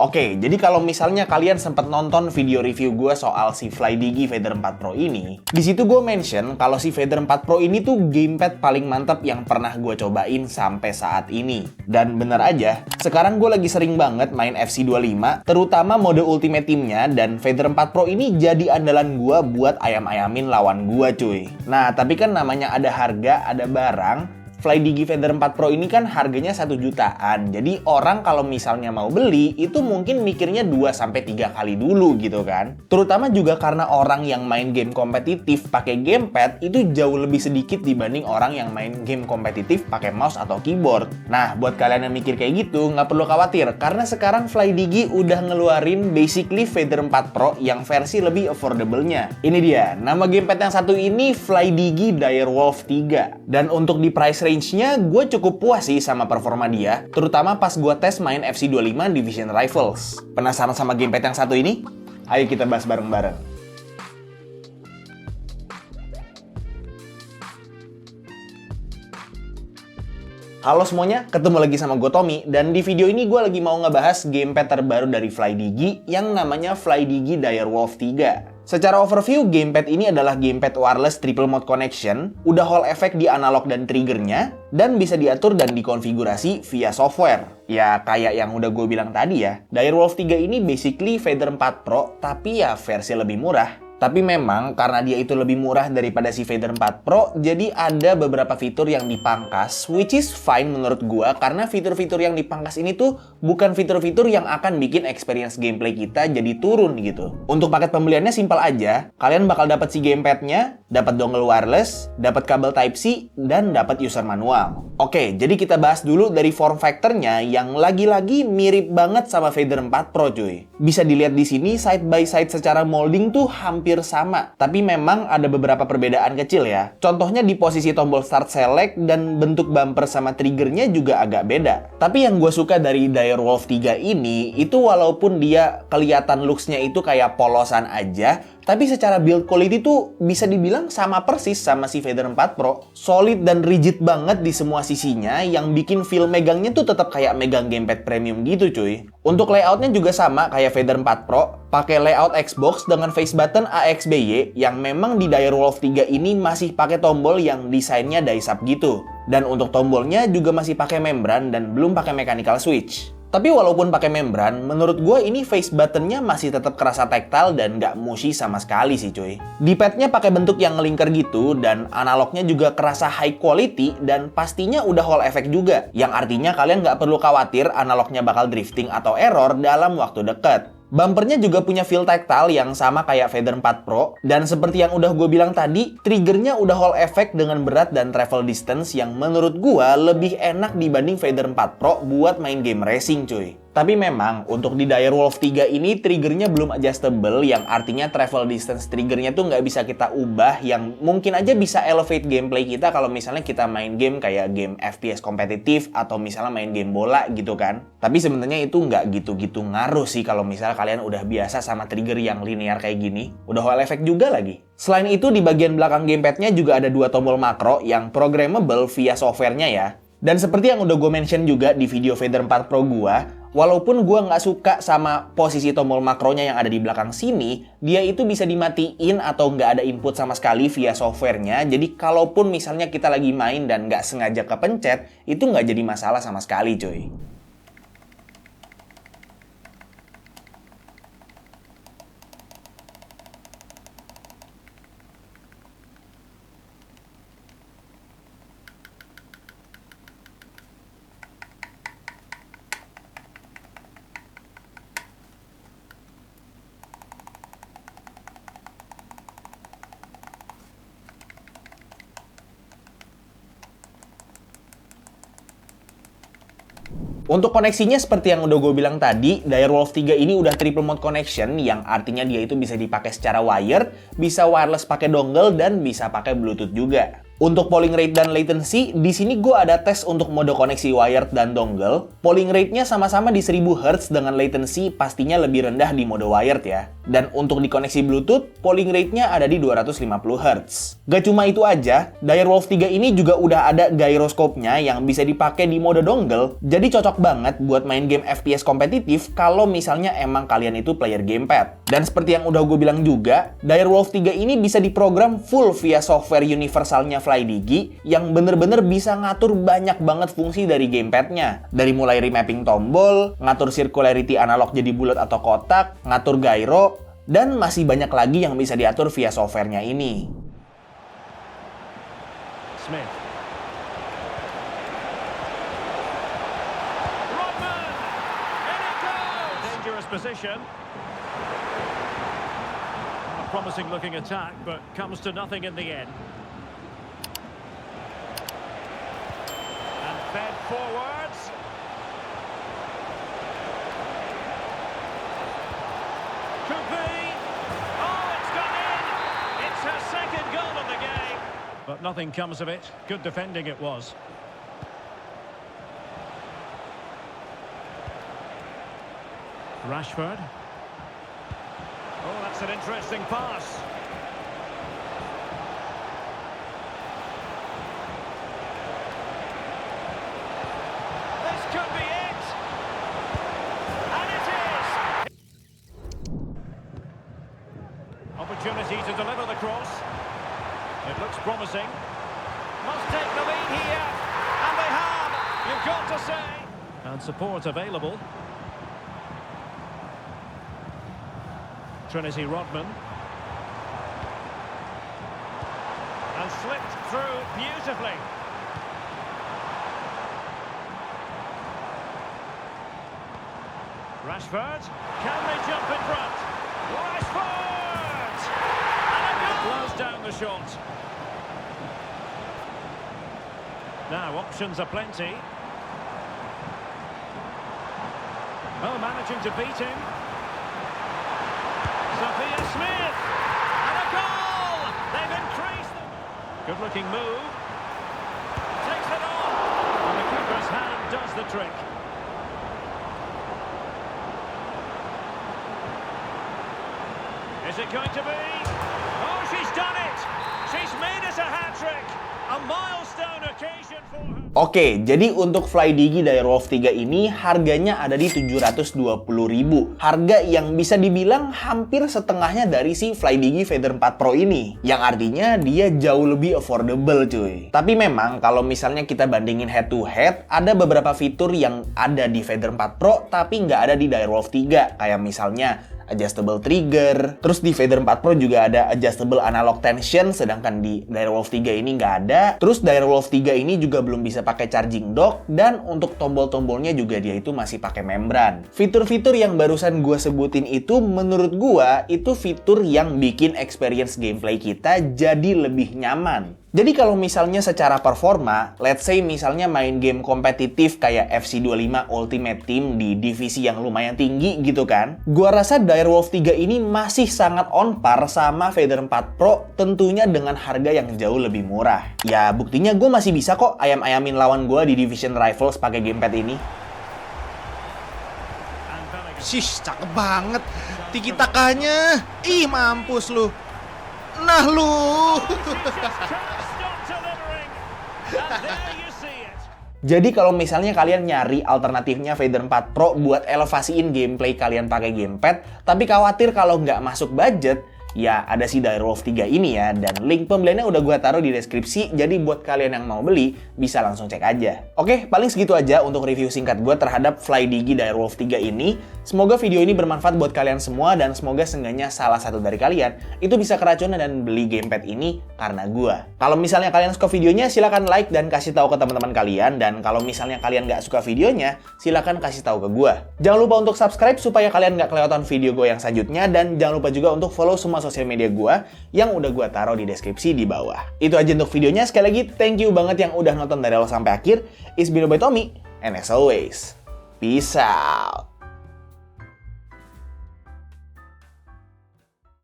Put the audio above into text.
Oke, jadi kalau misalnya kalian sempat nonton video review gue soal si FlyDigi Vader 4 Pro ini, di situ gue mention kalau si Vader 4 Pro ini tuh gamepad paling mantap yang pernah gue cobain sampai saat ini. Dan bener aja, sekarang gue lagi sering banget main FC25, terutama mode Ultimate Team-nya, dan Vader 4 Pro ini jadi andalan gue buat ayam-ayamin lawan gue cuy. Nah, tapi kan namanya ada harga, ada barang. FlyDigi Vader 4 Pro ini kan harganya 1 jutaan. Jadi orang kalau misalnya mau beli itu mungkin mikirnya 2-3 kali dulu gitu kan. Terutama juga karena orang yang main game kompetitif pakai gamepad itu jauh lebih sedikit dibanding orang yang main game kompetitif pakai mouse atau keyboard. Nah, buat kalian yang mikir kayak gitu nggak perlu khawatir karena sekarang FlyDigi udah ngeluarin basically Vader 4 Pro yang versi lebih affordable-nya. Ini dia, nama gamepad yang satu ini FlyDigi Direwolf 3. Dan untuk di price range-nya gue cukup puas sih sama performa dia, terutama pas gue tes main FC25 Division Rivals. Penasaran sama gamepad yang satu ini? Ayo kita bahas bareng-bareng. Halo semuanya, ketemu lagi sama gue Tommy, dan di video ini gue lagi mau ngebahas gamepad terbaru dari FlyDigi yang namanya FlyDigi Direwolf 3. Secara overview, gamepad ini adalah gamepad wireless triple mode connection, udah Hall effect di analog dan triggernya, dan bisa diatur dan dikonfigurasi via software. Ya, kayak yang udah gue bilang tadi ya, Direwolf 3 ini basically Vader 4 Pro, tapi ya versi lebih murah. Tapi memang karena dia itu lebih murah daripada si Vader 4 Pro, jadi ada beberapa fitur yang dipangkas, which is fine menurut gua karena fitur-fitur yang dipangkas ini tuh bukan fitur-fitur yang akan bikin experience gameplay kita jadi turun gitu. Untuk paket pembeliannya simpel aja, kalian bakal dapat si gamepadnya, dapat dongle wireless, dapat kabel Type-C, dan dapat user manual. Oke, jadi kita bahas dulu dari form factor-nya yang lagi-lagi mirip banget sama Vader 4 Pro cuy. Bisa dilihat di sini side by side secara molding tuh hampir sama, tapi memang ada beberapa perbedaan kecil ya. Contohnya di posisi tombol start select dan bentuk bumper sama triggernya juga agak beda. Tapi yang gue suka dari Direwolf 3 ini, itu walaupun dia kelihatan looks-nya itu kayak polosan aja, tapi secara build quality tuh bisa dibilang sama persis sama si Vader 4 Pro. Solid dan rigid banget di semua sisinya yang bikin feel megangnya tuh tetap kayak megang gamepad premium gitu cuy. Untuk layoutnya juga sama kayak Vader 4 Pro, pakai layout Xbox dengan face button AXBY yang memang di Direwolf 3 ini masih pakai tombol yang desainnya dice-up gitu. Dan untuk tombolnya juga masih pakai membran dan belum pakai mechanical switch. Tapi walaupun pakai membran, menurut gue ini face buttonnya masih tetap kerasa tactile dan nggak mushy sama sekali sih cuy. D-padnya pakai bentuk yang ngelingkar gitu dan analognya juga kerasa high quality dan pastinya udah Hall effect juga. Yang artinya kalian nggak perlu khawatir analognya bakal drifting atau error dalam waktu dekat. Bumpernya juga punya feel tactile yang sama kayak Vader 4 Pro. Dan seperti yang udah gue bilang tadi, triggernya udah Hall effect dengan berat dan travel distance yang menurut gue lebih enak dibanding Vader 4 Pro buat main game racing cuy. Tapi memang untuk di Direwolf 3 ini triggernya belum adjustable, yang artinya travel distance triggernya tuh nggak bisa kita ubah, yang mungkin aja bisa elevate gameplay kita kalau misalnya kita main game kayak game FPS kompetitif atau misalnya main game bola gitu kan. Tapi sebenarnya itu nggak gitu-gitu ngaruh sih kalau misalnya kalian udah biasa sama trigger yang linear kayak gini. Udah Hall effect juga lagi. Selain itu di bagian belakang gamepadnya juga ada 2 tombol makro yang programmable via softwarenya ya. Dan seperti yang udah gue mention juga di video Vader 4 Pro gue, walaupun gue nggak suka sama posisi tombol makronya yang ada di belakang sini, dia itu bisa dimatiin atau nggak ada input sama sekali via softwarenya. Jadi kalaupun misalnya kita lagi main dan nggak sengaja kepencet, itu nggak jadi masalah sama sekali cuy. Untuk koneksinya seperti yang udah gue bilang tadi, Direwolf 3 ini udah triple mode connection yang artinya dia itu bisa dipakai secara wire, bisa wireless pakai dongle, dan bisa pakai Bluetooth juga. Untuk polling rate dan latency, di sini gue ada tes untuk mode koneksi wired dan dongle. Polling rate-nya sama-sama di 1000 Hz dengan latency pastinya lebih rendah di mode wired ya. Dan untuk di koneksi Bluetooth, polling rate-nya ada di 250 Hz. Gak cuma itu aja, Direwolf 3 ini juga udah ada gyroscope-nya yang bisa dipakai di mode dongle. Jadi cocok banget buat main game FPS kompetitif kalau misalnya emang kalian itu player gamepad. Dan seperti yang udah gue bilang juga, Direwolf 3 ini bisa diprogram full via software universalnya FlyDigi yang bener-bener bisa ngatur banyak banget fungsi dari gamepadnya. Dari mulai remapping tombol, ngatur circularity analog jadi bulat atau kotak, ngatur gyro, dan masih banyak lagi yang bisa diatur via softwarenya ini. Smith. Rodman! In it goes! Dangerous position. A promising looking attack, but comes to nothing in the end. Fed forwards. Could be. Oh, it's gone in. It's her second goal of the game. But nothing comes of it. Good defending it was. Rashford. Oh, that's an interesting pass. Could be it. And it is. Opportunity to deliver the cross. It looks promising. Must take the lead here. And they have. You've got to say. And support available. Trinity Rodman. And slipped through beautifully. Rashford, can they jump in front? Rashford! And a goal! Blows down the shot. Now, options are plenty. Oh, managing to beat him. Sophia Smith! And a goal! They've increased them. Good-looking move. Takes it on. And the keeper's hand does the trick. Is it going to be? Oh, she's done it! She's made it a hat-trick! A milestone occasion for her. Oke, jadi untuk FlyDigi Direwolf 3 ini harganya ada di 720.000. Harga yang bisa dibilang hampir setengahnya dari si FlyDigi Feather 4 Pro ini. Yang artinya dia jauh lebih affordable cuy. Tapi memang kalau misalnya kita bandingin head to head, ada beberapa fitur yang ada di Feather 4 Pro tapi nggak ada di Direwolf 3. Kayak misalnya adjustable trigger. Terus di Feather 4 Pro juga ada adjustable analog tension, sedangkan di Direwolf 3 ini nggak ada. Terus Direwolf 3 ini juga belum bisa pakai charging dock, dan untuk tombol-tombolnya juga dia itu masih pakai membran. Fitur-fitur yang barusan gue sebutin itu menurut gue itu fitur yang bikin experience gameplay kita jadi lebih nyaman. Jadi kalau misalnya secara performa, let's say misalnya main game kompetitif kayak FC25 Ultimate Team di divisi yang lumayan tinggi gitu kan, gua rasa Direwolf 3 ini masih sangat on par sama Feather 4 Pro, tentunya dengan harga yang jauh lebih murah. Ya buktinya gue masih bisa kok ayam-ayamin lawan gue di Division Rivals pakai gamepad ini. Shish, cakep banget. Tiki-takanya. Ih, mampus lu. Nah lu. Jadi kalau misalnya kalian nyari alternatifnya Feather 4 Pro buat elevasiin gameplay kalian pakai gamepad, tapi khawatir kalau nggak masuk budget, ya ada si Direwolf 3 ini ya, dan link pembeliannya udah gue taruh di deskripsi, jadi buat kalian yang mau beli, bisa langsung cek aja. Oke, paling segitu aja untuk review singkat gue terhadap FlyDigi Direwolf 3 ini. Semoga video ini bermanfaat buat kalian semua, dan semoga seenggaknya salah satu dari kalian itu bisa keracunan dan beli gamepad ini karena gue. Kalau misalnya kalian suka videonya, silahkan like dan kasih tahu ke teman-teman kalian, dan kalau misalnya kalian nggak suka videonya, silahkan kasih tahu ke gue. Jangan lupa untuk subscribe supaya kalian nggak kelewatan video gue yang selanjutnya, dan jangan lupa juga untuk follow semua sosial media gue yang udah gue taruh di deskripsi di bawah. Itu aja untuk videonya. Sekali lagi, thank you banget yang udah nonton dari awal sampai akhir. It's been by Tommy, and as always, peace out.